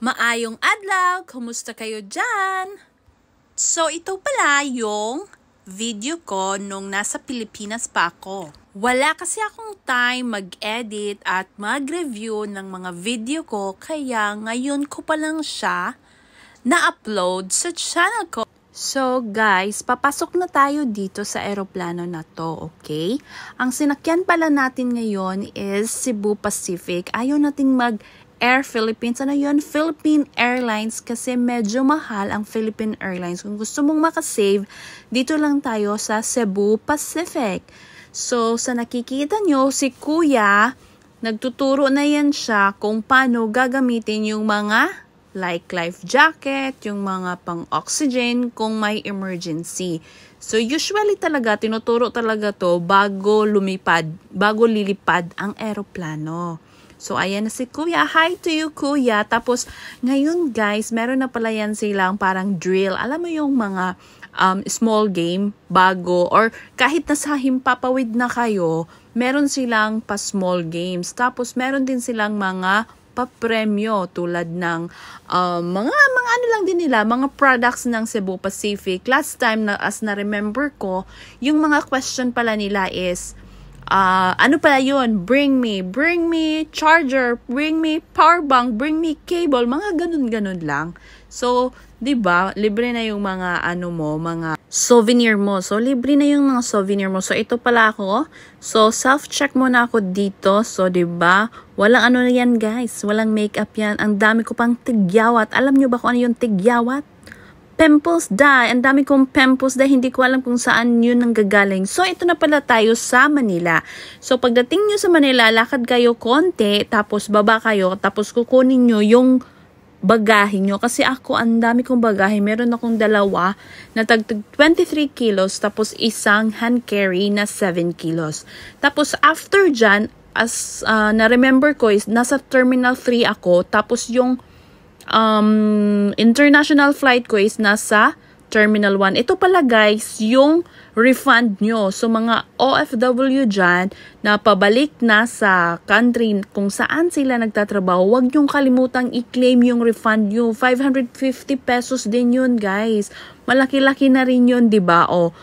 Maayong adlaw! Kumusta kayo dyan? So, ito pala yung video ko nung nasa Pilipinas pa ako. Wala kasi akong time mag-edit at mag-review ng mga video ko, kaya ngayon ko pa lang siya na-upload sa channel ko. So guys, papasok na tayo dito sa eroplano na to, okay? Ang sinakyan pala natin ngayon is Cebu Pacific. Ayaw nating Air Philippines. Ano yun? Philippine Airlines, kasi medyo mahal ang Philippine Airlines. Kung gusto mong makasave, dito lang tayo sa Cebu Pacific. So, sa nakikita nyo, si Kuya, nagtuturo na yan siya kung paano gagamitin yung mga like life jacket, yung mga pang-oxygen kung may emergency. So, usually talaga, tinuturo talaga to bago lilipad ang eroplano. So, ayan na si Kuya. Hi to you, Kuya. Tapos, ngayon guys, meron na pala yan silang parang drill. Alam mo yung mga small game, bago, or kahit nasa himpapawid na kayo, meron silang pa-small games. Tapos, meron din silang mga pa-premyo tulad ng mga ano lang din nila, mga products ng Cebu Pacific. Last time, as na-remember ko, yung mga question pala nila is, ano pala yun? Bring me charger, bring me power bank, bring me cable, mga ganun-ganun lang. So, 'di ba? Libre na yung mga mga souvenir mo. So, libre na yung mga souvenir mo. So, ito pala ako. So, self-check muna ako dito. So, 'di ba? Walang ano na yan, guys. Walang makeup yan. Ang dami ko pang tigyawat. Alam nyo ba kung ano yung tigyawat? Pimples dye. Ang dami kong pimples dye. Hindi ko alam kung saan yun nanggagaling. So, ito na pala tayo sa Manila. So, pagdating nyo sa Manila, lakad kayo konti, tapos baba kayo, tapos kukunin nyo yung bagahe nyo. Kasi ako, ang dami kong bagahe. Meron akong dalawa na tag 23 kilos, tapos isang hand carry na 7 kilos. Tapos, after dyan, as na-remember ko is, nasa Terminal 3 ako, tapos yung international flight ko is nasa Terminal 1. Ito pala guys, yung refund nyo. So mga OFW dyan na pabalik na sa country kung saan sila nagtatrabaho, huwag nyong kalimutang i-claim yung refund nyo. 550 pesos din yun guys. Malaki-laki na rin yun, diba? O,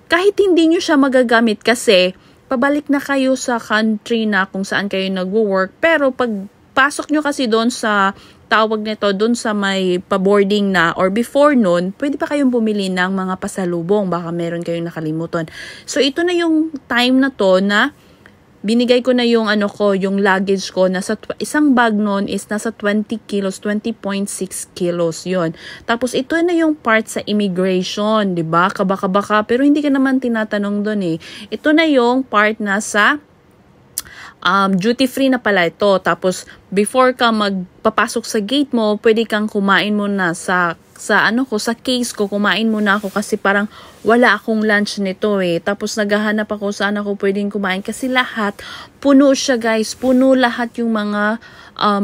kahit hindi nyo siya magagamit kasi pabalik na kayo sa country na kung saan kayo nag-work, pero pag pasok nyo kasi doon sa tawag nito, doon sa may pa-boarding na or before noon, pwede pa kayong bumili ng mga pasalubong. Baka meron kayong nakalimutan. So, ito na yung time na to na binigay ko na yung yung luggage ko. Isang bag noon is nasa 20 kilos, 20.6 kilos yon. Tapos, ito na yung part sa immigration, di ba? Kabaka-baka, pero hindi ka naman tinatanong doon eh. Ito na yung part na sa duty free na pala ito. Tapos, before ka magpapasok sa gate mo, pwede kang kumain muna sa case ko, kumain muna ako kasi parang wala akong lunch nito eh. Tapos, naghahanap ako saan ako pwedeng kumain kasi lahat, puno siya guys. Puno lahat yung mga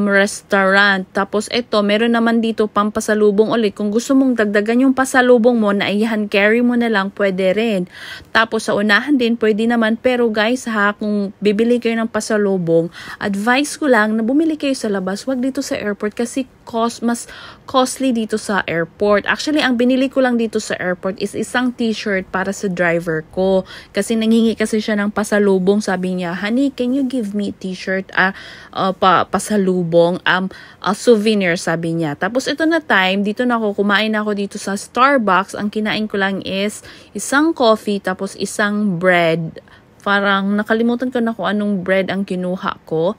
restaurant. Tapos, ito, meron naman dito pampasalubong ulit. Kung gusto mong dagdagan yung pasalubong mo, na i-hand carry mo na lang, pwede rin. Tapos, sa unahan din, pwede naman. Pero guys ha, kung bibili kayo ng pasalubong, advice ko lang na bumili kayo sa labas. Wag dito sa airport kasi mas costly dito sa airport. Actually, ang binili ko lang dito sa airport is isang t-shirt para sa driver ko. Kasi nanghingi kasi siya ng pasalubong. Sabi niya, honey, can you give me t-shirt pasalubong, souvenir, sabi niya. Tapos ito na time, dito na ako, kumain na ako dito sa Starbucks. Ang kinain ko lang is isang coffee, tapos isang bread. Parang nakalimutan ko na kung anong bread ang kinuha ko.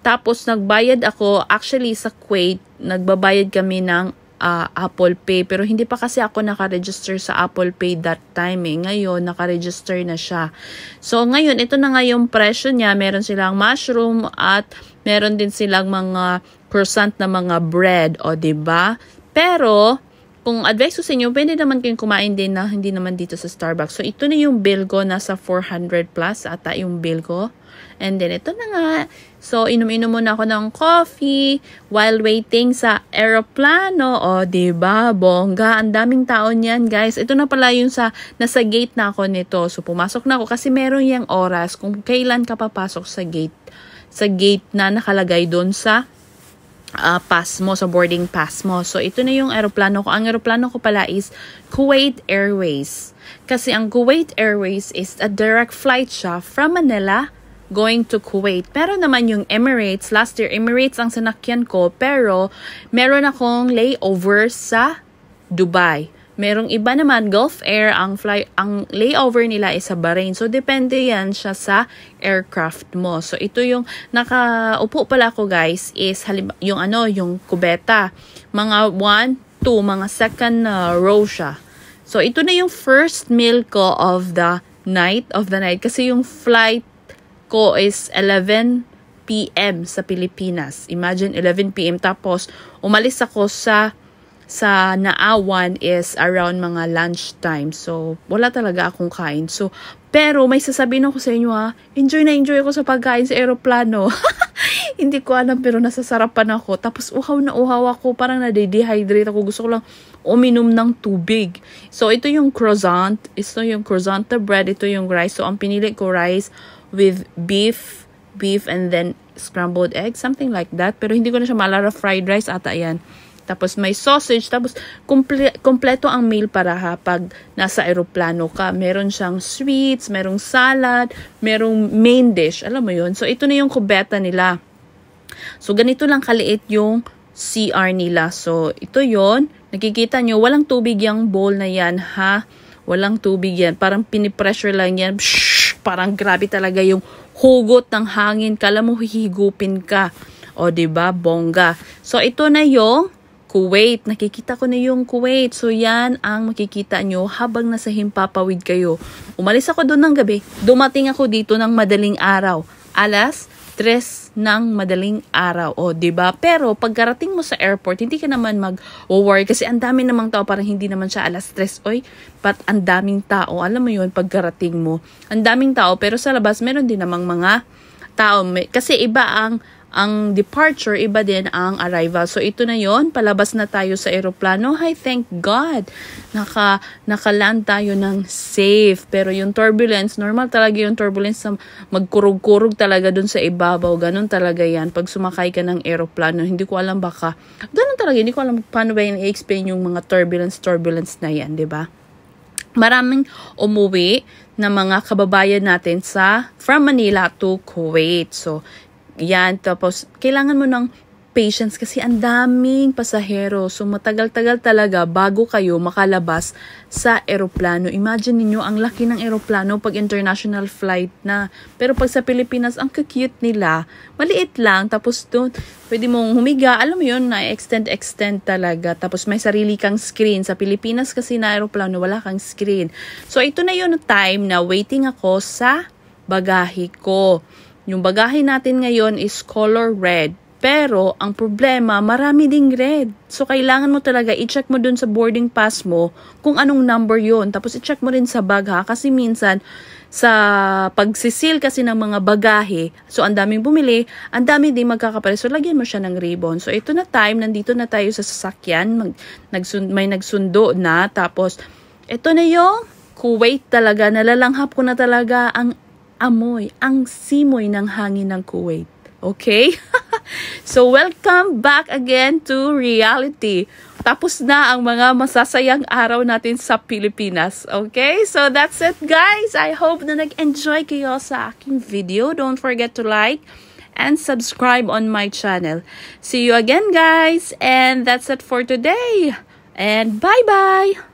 Tapos nagbayad ako, actually sa Kuwait, nagbabayad kami ng Apple Pay. Pero hindi pa kasi ako nakaregister sa Apple Pay that time eh. Ngayon, nakaregister na siya. So, ngayon, ito na nga yung presyo niya. Meron silang mushroom at meron din silang mga croissant na mga bread. O, diba? Pero, kung advice ko sa inyo, pwede naman kayong kumain din na hindi naman dito sa Starbucks. So, ito na yung bill ko. Nasa 400 plus ata yung bill ko. And then, ito na nga. So, inom-inom muna ako ng coffee while waiting sa aeroplano. O, diba? Bongga. Ang daming tao niyan, guys. Ito na pala yung nasa gate na ako nito. So, pumasok na ako kasi meron yung oras kung kailan ka papasok sa gate na nakalagay doon sa pass mo, sa boarding pass mo. So, ito na yung aeroplano ko. Ang aeroplano ko pala is Kuwait Airways. Kasi ang Kuwait Airways is a direct flight siya from Manila going to Kuwait. Pero naman yung Emirates, last year Emirates ang sinakyan ko, pero meron akong layover sa Dubai. Merong iba naman, Gulf Air, ang layover nila is sa Bahrain. So, depende yan siya sa aircraft mo. So, ito yung nakaupo pala ko guys, is yung kubeta. Mga 1, 2, mga second row siya. So, ito na yung first meal ko of the night. Kasi yung flight ko is 11 p.m. sa Pilipinas. Imagine, 11 p.m. Tapos, umalis ako sa Naawan is around mga lunchtime. So, wala talaga akong kain. So, pero may sasabihin ako sa inyo enjoy ako sa pagkain sa aeroplano. Hindi ko alam pero nasasarapan ako. Tapos uhaw na uhaw ako. Parang na-dehydrate ako. Gusto ko lang uminom ng tubig. So, ito yung croissant. Ito yung croissant na bread. Ito yung rice. So, ang pinili ko rice with beef and then scrambled egg. Something like that. Pero hindi ko na siya maalala. Fried rice ata yan. Tapos may sausage, tapos kompleto ang meal para pag nasa aeroplano ka. Meron siyang sweets, merong salad, merong main dish. Alam mo yun? So, ito na yung kubeta nila. So, ganito lang kaliit yung CR nila. So, ito yon. Nakikita nyo, walang tubig yung bowl na yan, ha? Walang tubig yan. Parang pinipressure lang yan. Pshh! Parang grabe talaga yung hugot ng hangin. Kala mo hihigupin ka. O, diba? Bongga. So, ito na yung Kuwait. Nakikita ko na yung Kuwait. So, yan ang makikita nyo habang nasa Himpapawid kayo. Umalis ako doon ng gabi. Dumating ako dito ng madaling araw. Alas 3 ng madaling araw. O, diba? Pero, pagkarating mo sa airport, hindi ka naman mag-worry kasi ang dami namang tao. Parang hindi naman siya alas 3. Oy, but ang daming tao. Alam mo yun, pagkarating mo. Ang daming tao. Pero sa labas, meron din namang mga tao. Kasi iba ang departure, iba din ang arrival. So, ito na yon. Palabas na tayo sa aeroplano. Hi, thank God. Nakaland tayo ng safe. Pero yung turbulence, normal talaga yung turbulence na magkurug-kurug talaga dun sa ibabaw. Ganun talaga yan. Pag sumakay ka ng aeroplano, hindi ko alam baka. Ganun talaga. Hindi ko alam paano ba yung i-explain yung mga turbulence na yan, di ba? Maraming umuwi na mga kababayan natin from Manila to Kuwait. So, yan, tapos kailangan mo ng patience kasi ang daming pasahero. So, matagal-tagal talaga bago kayo makalabas sa aeroplano. Imagine niyo ang laki ng aeroplano pag international flight na. Pero pag sa Pilipinas, ang cute nila. Maliit lang. Tapos doon, pwede mong humiga. Alam mo yun, na-extend talaga. Tapos may sarili kang screen. Sa Pilipinas kasi na aeroplano, wala kang screen. So, ito na yun time na waiting ako sa bagahe ko. Yung bagahe natin ngayon is color red. Pero, ang problema, marami ding red. So, kailangan mo talaga, i-check mo dun sa boarding pass mo kung anong number yon. Tapos, i-check mo rin sa bag ha. Kasi minsan, sa pagsisil kasi ng mga bagahe, so, ang daming bumili, ang dami din magkakapare. So, lagyan mo siya ng ribbon. So, ito na time, nandito na tayo sa sasakyan. May nagsundo na. Tapos, ito na yung Kuwait talaga. Nalalanghap ko na talaga ang amoy, ang simoy ng hangin ng Kuwait. Okay? So, welcome back again to reality. Tapos na ang mga masasayang araw natin sa Pilipinas. Okay? So, that's it guys. I hope na nag-enjoy kayo sa aking video. Don't forget to like and subscribe on my channel. See you again guys. And that's it for today. And bye-bye!